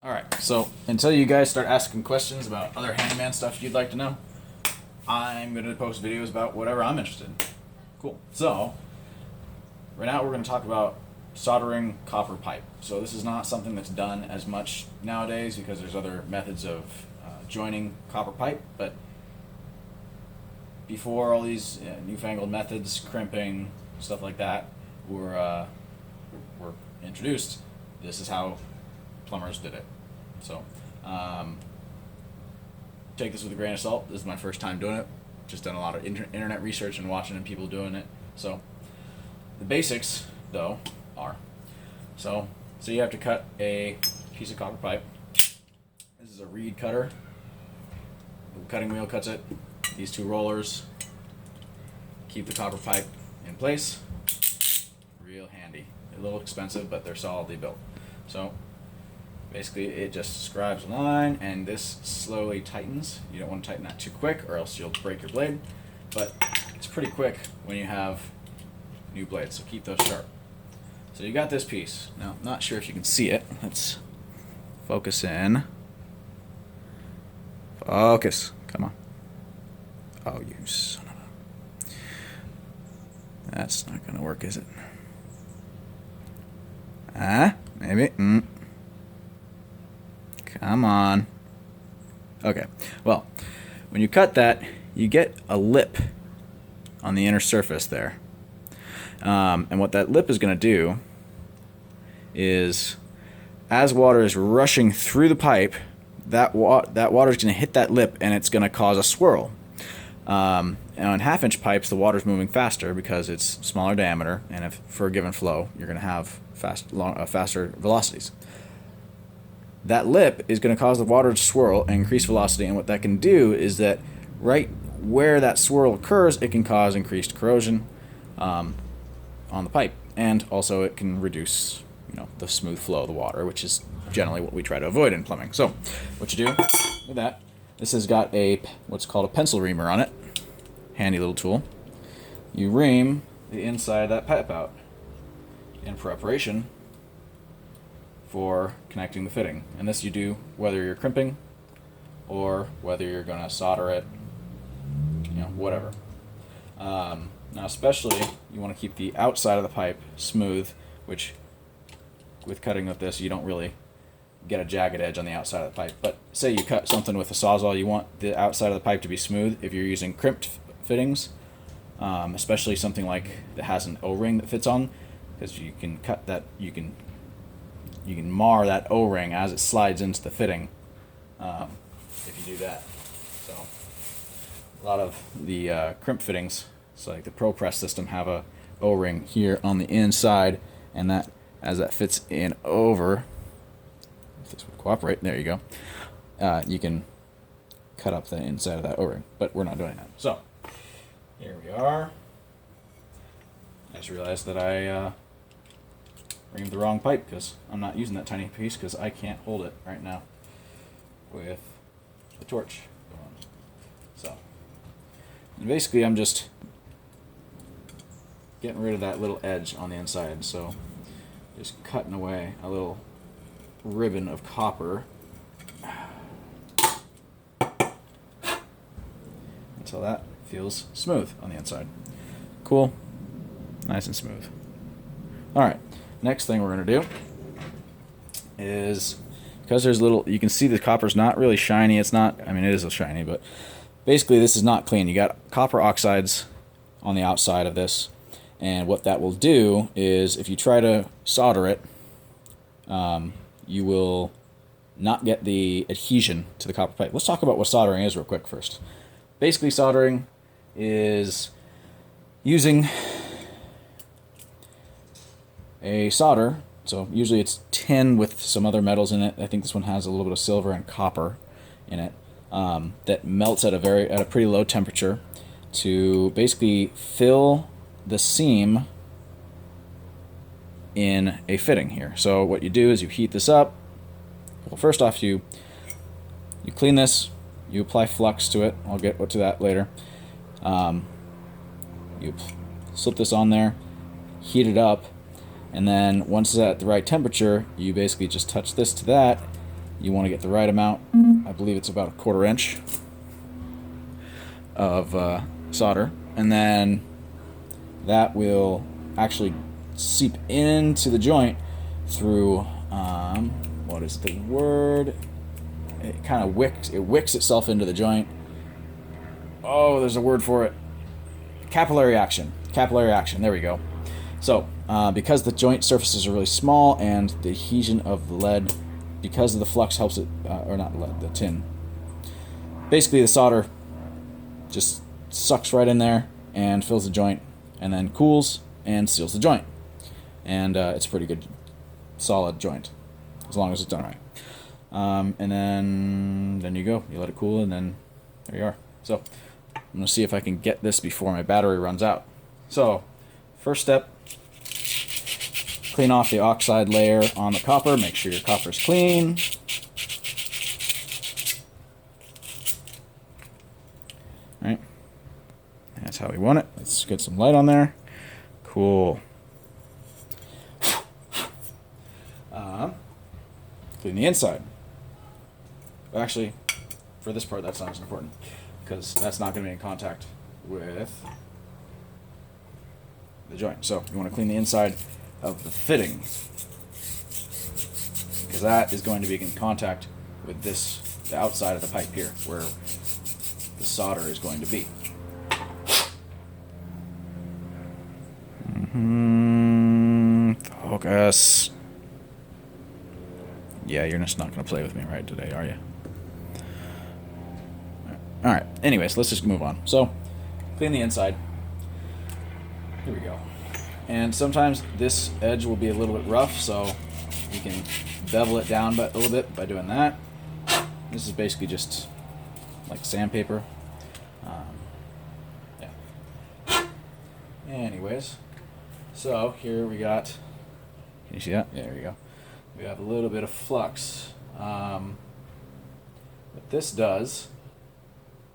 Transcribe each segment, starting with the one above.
Alright, so until you guys start asking questions about other handyman stuff you'd like to know, I'm going to post videos about whatever I'm interested in. Cool. So, right now we're going to talk about soldering copper pipe. So this is not something that's done as much nowadays because there's other methods of joining copper pipe, but before all these newfangled methods, crimping, stuff like that, were introduced, this is how plumbers did it. So, take this with a grain of salt. This is my first time doing it. Just done a lot of internet research and watching people doing it. So, the basics, though, are so you have to cut a piece of copper pipe. This is a reed cutter. The cutting wheel cuts it. These two rollers keep the copper pipe in place. Real handy. A little expensive, but they're solidly built. So, basically, it just scribes a line, and this slowly tightens. You don't want to tighten that too quick, or else you'll break your blade. But it's pretty quick when you have new blades, so keep those sharp. So you got this piece. Now, I'm not sure if you can see it. Let's focus in. Focus. Come on. Oh, you son of a... That's not going to work, is it? Maybe. Come on. Okay. Well, when you cut that, you get a lip on the inner surface there. And what that lip is going to do is, as water is rushing through the pipe, that water is going to hit that lip, and it's going to cause a swirl. And on half-inch pipes, the water's moving faster because it's smaller diameter, and if for a given flow, you're going to have faster velocities. That lip is going to cause the water to swirl and increase velocity, and what that can do is that right where that swirl occurs, it can cause increased corrosion on the pipe, and also it can reduce the smooth flow of the water, which is generally what we try to avoid in plumbing. So what you do with that, this has got what's called a pencil reamer on it. Handy little tool. You ream the inside of that pipe out in preparation for connecting the fitting. And this you do whether you're crimping or whether you're going to solder it, whatever. Now especially you want to keep the outside of the pipe smooth, which with cutting with this you don't really get a jagged edge on the outside of the pipe. But say you cut something with a Sawzall, you want the outside of the pipe to be smooth. If you're using crimped fittings, especially something like that has an O-ring that fits on, because you can cut that, you can mar that O-ring as it slides into the fitting if you do that. So a lot of the crimp fittings, so like the ProPress system, have a O-ring here on the inside, and that as that fits in over, if this would cooperate, there you go, you can cut up the inside of that O-ring, but we're not doing that. So here we are. I just realized that I reamed the wrong pipe because I'm not using that tiny piece because I can't hold it right now with the torch going. So, and basically I'm just getting rid of that little edge on the inside. So just cutting away a little ribbon of copper until that feels smooth on the inside. Cool. Nice and smooth. Alright, next thing we're going to do is, because there's you can see the copper's not really shiny. It's not, it is shiny, but basically this is not clean. You got copper oxides on the outside of this, and what that will do is if you try to solder it, you will not get the adhesion to the copper pipe. Let's talk about what soldering is real quick first. Basically, soldering is using a solder. So usually it's tin with some other metals in it. I think this one has a little bit of silver and copper in it, that melts at a pretty low temperature to basically fill the seam in a fitting here. So what you do is you heat this up. Well, first off, you clean this, you apply flux to it. I'll get to that later. You slip this on there, heat it up, and then once it's at the right temperature, you basically just touch this to that, You want to get the right amount. I believe it's about 1/4 inch of solder, and then that will actually seep into the joint through what is the word? It kind of wicks itself into the joint. Oh, there's a word for it. Capillary action. Capillary action. There we go. So, because the joint surfaces are really small and the adhesion of the lead, because of the flux helps it, or not lead, the tin. Basically, the solder just sucks right in there and fills the joint, and then cools and seals the joint. And it's a pretty good, solid joint, as long as it's done right. And then you go. You let it cool, and then there you are. So, I'm going to see if I can get this before my battery runs out. So, first step, clean off the oxide layer on the copper. Make sure your copper is clean. Right. That's how we want it. Let's get some light on there. Cool. Clean the inside. Actually, for this part, that's not as important, because that's not going to be in contact with the joint. So you want to clean the inside of the fitting, because that is going to be in contact with the outside of the pipe here, where the solder is going to be. Focus. Yeah, you're just not going to play with me right today, are you? Alright, anyways, let's just move on. So, clean the inside. Here we go. And sometimes this edge will be a little bit rough, so you can bevel it down a little bit by doing that. This is basically just like sandpaper. Yeah. Anyways, so here we got, can you see that? Yeah, there you go. We have a little bit of flux. What this does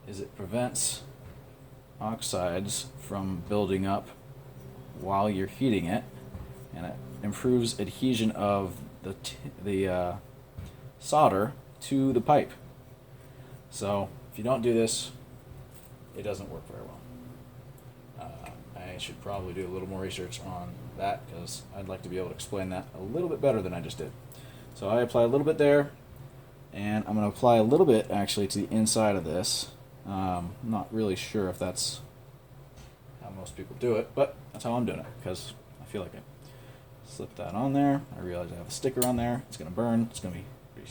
is it prevents oxides from building up while you're heating it, and it improves adhesion of the solder to the pipe. So if you don't do this, it doesn't work very well. I should probably do a little more research on that, because I'd like to be able to explain that a little bit better than I just did. So I apply a little bit there, and I'm going to apply a little bit actually to the inside of this. I'm not really sure if that's how most people do it, but that's how I'm doing it, because I feel like it. Slip that on there. I realize I have a sticker on there. It's going to burn. It's going to be pretty...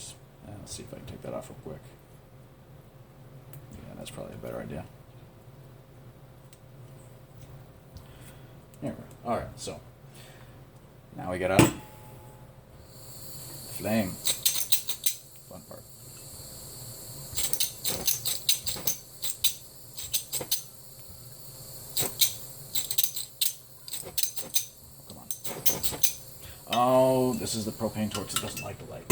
let's see if I can take that off real quick. Yeah, that's probably a better idea. There we go. Alright, so now we get out flame. Fun part. Come on. Oh, this is the propane torch that doesn't like the light.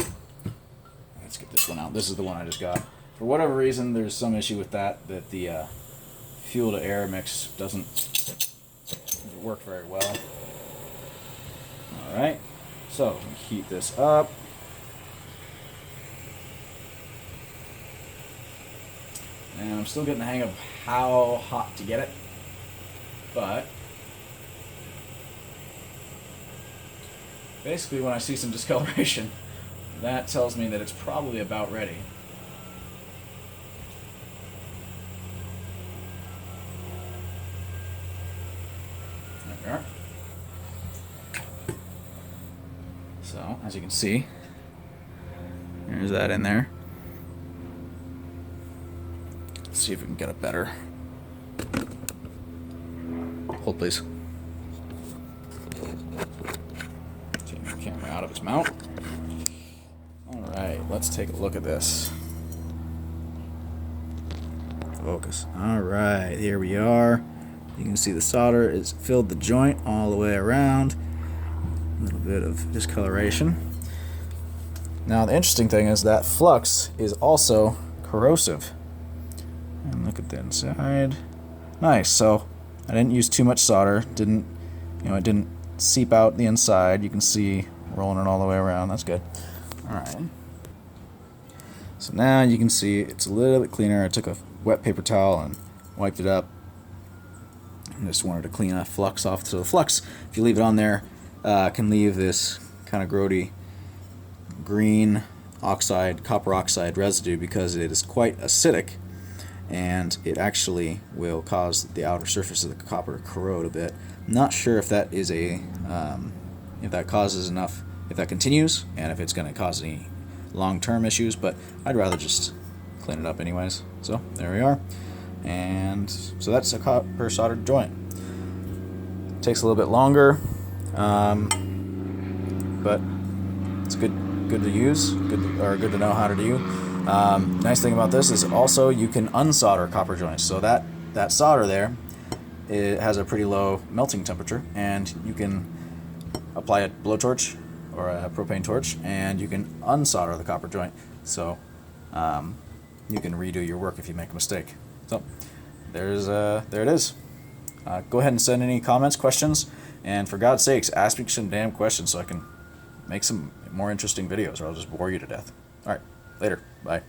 Let's get this one out. This is the one I just got. For whatever reason, there's some issue with that the fuel to air mix doesn't work very well. Alright, so heat this up. And I'm still getting the hang of how hot to get it, but basically when I see some discoloration, that tells me that it's probably about ready. There we are. So, as you can see, there's that in there. Let's see if we can get it better. Hold, please. Take the camera out of its mount. Alright, let's take a look at this. Focus. Alright, here we are. You can see the solder is filled the joint all the way around. A little bit of discoloration. Now the interesting thing is that flux is also corrosive. And look at the inside. Nice. So I didn't use too much solder. It didn't seep out the inside. You can see rolling it all the way around. That's good. All right. So now you can see it's a little bit cleaner. I took a wet paper towel and wiped it up. I just wanted to clean that flux off. So the flux, if you leave it on there, can leave this kind of grody green oxide, copper oxide residue because it is quite acidic, and it actually will cause the outer surface of the copper to corrode a bit. Not sure if that is if that causes enough, if that continues, and if it's going to cause any long-term issues, but I'd rather just clean it up anyways. So there we are, and so that's a copper soldered joint. Takes a little bit longer, but it's good to use, good to know how to do. Nice thing about this is also you can unsolder copper joints. So that solder there, it has a pretty low melting temperature, and you can apply a blowtorch or a propane torch, and you can unsolder the copper joint. So you can redo your work if you make a mistake. So there it is. Go ahead and send any comments, questions, and for God's sakes, ask me some damn questions so I can make some more interesting videos, or I'll just bore you to death. All right, later. Bye.